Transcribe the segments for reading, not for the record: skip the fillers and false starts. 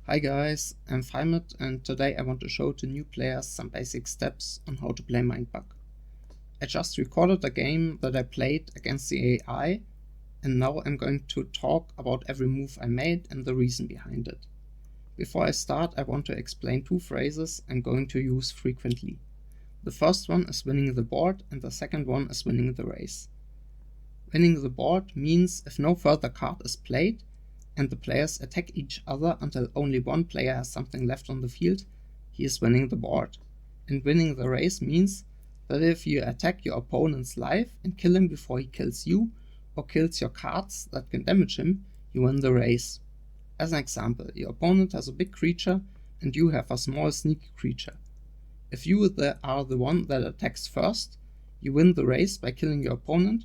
Hi guys, I'm FyMiT and today I want to show to new players some basic steps on how to play Mindbug. I just recorded a game that I played against the AI and now I'm going to talk about every move I made and the reason behind it. Before I start, I want to explain two phrases I'm going to use frequently. The first one is winning the board and the second one is winning the race. Winning the board means if no further card is played and the players attack each other until only one player has something left on the field, he is winning the board. And winning the race means that if you attack your opponent's life and kill him before he kills you, or kills your cards that can damage him, you win the race. As an example, your opponent has a big creature and you have a small sneaky creature. If you are the one that attacks first, you win the race by killing your opponent,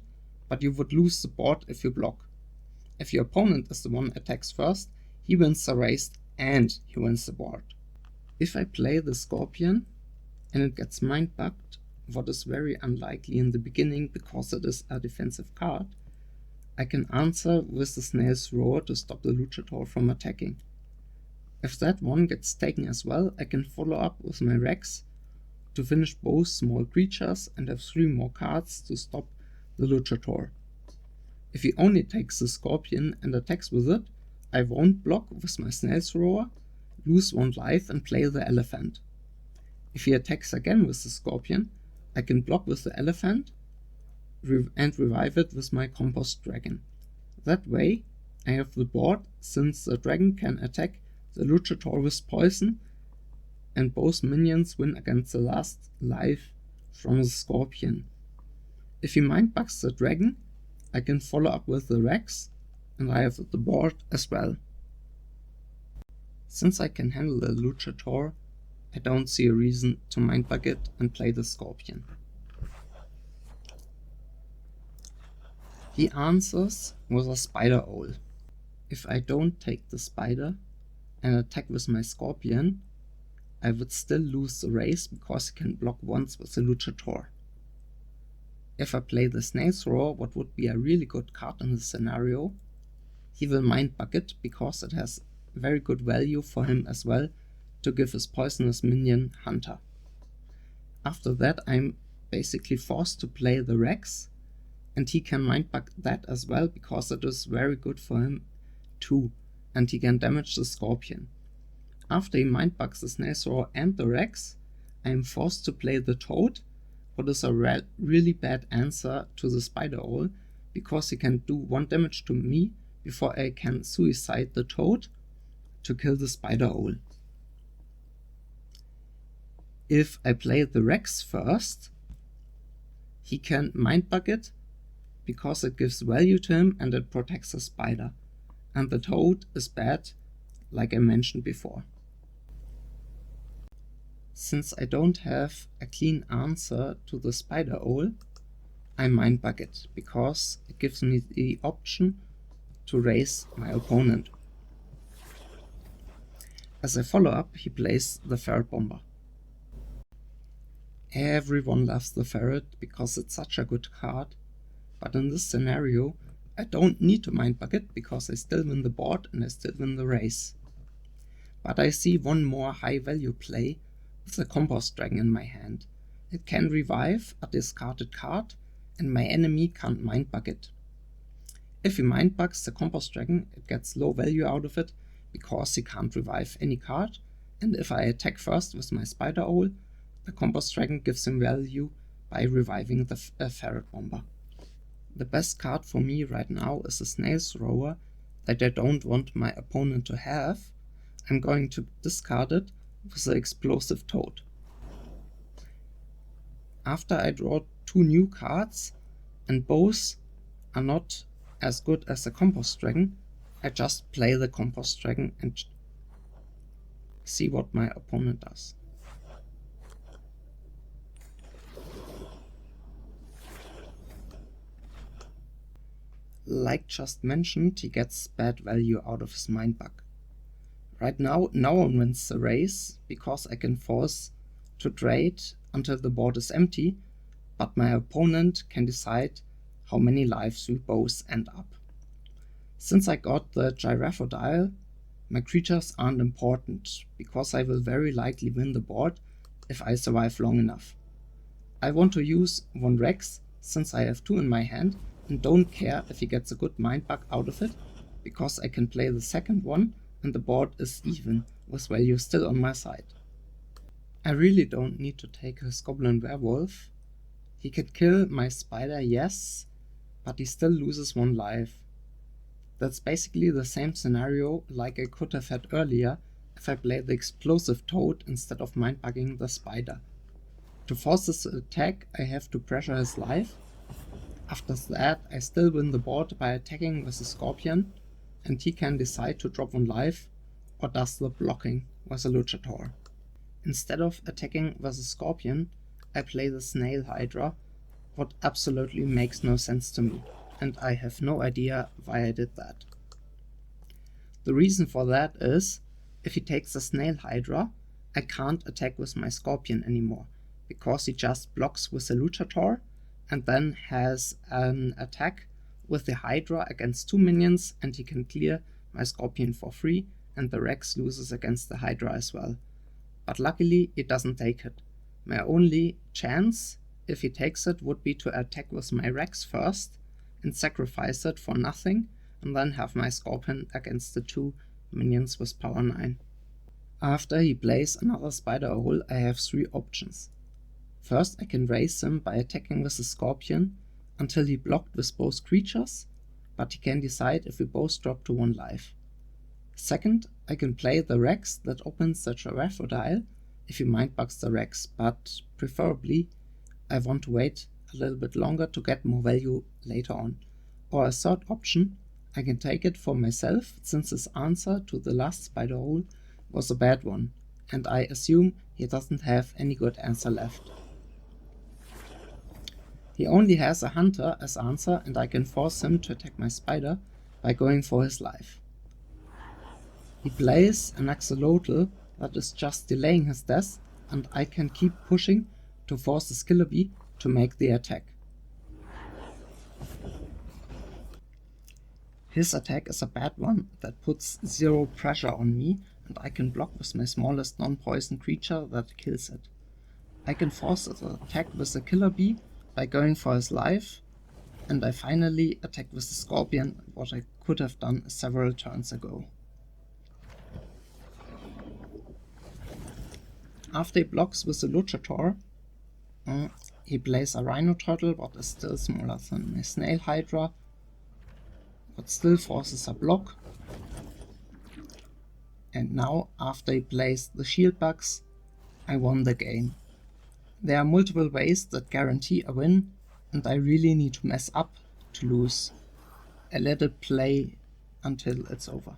but you would lose the board if you block. If your opponent is the one that attacks first, he wins the race and he wins the board. If I play the Scorpion and it gets mind-bugged, what is very unlikely in the beginning because it is a defensive card, I can answer with the Snail's Thrower to stop the Luchador from attacking. If that one gets taken as well, I can follow up with my Rex to finish both small creatures and have 3 more cards to stop the Luchador. If he only takes the Scorpion and attacks with it, I won't block with my Snail's Thrower, lose 1 life and play the Elephant. If he attacks again with the Scorpion, I can block with the Elephant and revive it with my Compost Dragon. That way I have the board, since the dragon can attack the Luchador with poison and both minions win against the last life from the Scorpion. If he mindbugs the dragon, I can follow up with the Rex and I have the board as well. Since I can handle the Luchador, I don't see a reason to mindbug it and play the Scorpion. He answers with a Spider Owl. If I don't take the Spider and attack with my Scorpion, I would still lose the race because he can block once with the Luchador. If I play the Snail's Thrower, what would be a really good card in this scenario, he will mindbug it because it has very good value for him as well to give his poisonous minion Hunter. After that I'm basically forced to play the Rex and he can mindbug that as well because it is very good for him too and he can damage the Scorpion. After he mindbugs the Snail's Thrower and the Rex, I am forced to play the Toad, what is a really bad answer to the Spider Owl because he can do 1 damage to me before I can suicide the Toad to kill the Spider Owl. If I play the Rex first, he can mindbug it because it gives value to him and it protects the spider. And the Toad is bad, like I mentioned before. Since I don't have a clean answer to the Spider Owl, I mindbug it because it gives me the option to raise my opponent. As a follow-up, he plays the Ferret Bomber. Everyone loves the Ferret because it's such a good card, but in this scenario I don't need to mindbug it because I still win the board and I still win the race. But I see one more high value play with the Compost Dragon in my hand. It can revive a discarded card and my enemy can't mindbug it. If he mindbugs the Compost Dragon, it gets low value out of it because he can't revive any card, and if I attack first with my Spider Owl, the Compost Dragon gives him value by reviving the Ferret Bomber. The best card for me right now is the Snail's Thrower that I don't want my opponent to have. I'm going to discard it with the Explosive Toad. After I draw 2 new cards and both are not as good as the Compost Dragon, I just play the Compost Dragon and see what my opponent does. Like just mentioned, he gets bad value out of his mindbug. Right now, no one wins the race because I can force to trade until the board is empty, but my opponent can decide how many lives we both end up. Since I got the Giraffodile, My creatures aren't important, because I will very likely win the board if I survive long enough. I want to use one Rex, since I have 2 in my hand, and don't care if he gets a good Mindbug out of it, because I can play the second one and the board is even, with value still on my side. I really don't need to take his Goblin Werewolf. He can kill my spider, yes, but he still loses 1 life. That's basically the same scenario like I could have had earlier if I played the explosive toad instead of mindbugging the spider. To force this attack, I have to pressure his life. After that, I still win the board by attacking with the scorpion, and he can decide to drop 1 life or does the blocking with the luchador. Instead of attacking with the scorpion, I play the snail hydra, what absolutely makes no sense to me, and I have no idea why I did that. The reason for that is, if he takes the snail hydra, I can't attack with my scorpion anymore, because he just blocks with the luchador and then has an attack with the hydra against 2 minions, and he can clear my scorpion for free, and the Rex loses against the hydra as well. But luckily it doesn't take it. My only chance, if he takes it, would be to attack with my Rex first and sacrifice it for nothing, and then have my scorpion against the 2 minions with power 9. After he plays another spider hole, I have 3 options. First, I can raise him by attacking with the scorpion until he blocked with both creatures, but he can decide if we both drop to 1 life. Second, I can play the Rex that opens the Giraffodile if he mindbugs the Rex, but preferably I want to wait a little bit longer to get more value later on. Or a third option, I can take it for myself, since his answer to the last spider hole was a bad one, and I assume he doesn't have any good answer left. He only has a hunter as answer, and I can force him to attack my spider by going for his life. He plays an axolotl that is just delaying his death, and I can keep pushing to force the Skillerbee to make the attack. His attack is a bad one that puts 0 pressure on me, and I can block with my smallest non-poison creature that kills it. I can force the attack with the Killerbee by going for his life, and I finally attack with the scorpion, what I could have done several turns ago. After he blocks with the luchador, he plays a rhino turtle, what is still smaller than my snail hydra, but still forces a block. And now, after he plays the shield bugs, I won the game. There are multiple ways that guarantee a win, and I really need to mess up to lose. I let it play until it's over.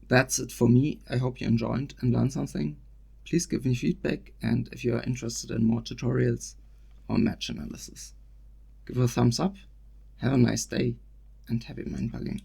That's it for me. I hope you enjoyed and learned something. Please give me feedback, and if you are interested in more tutorials or match analysis, give a thumbs up, have a nice day, and happy mindbugging.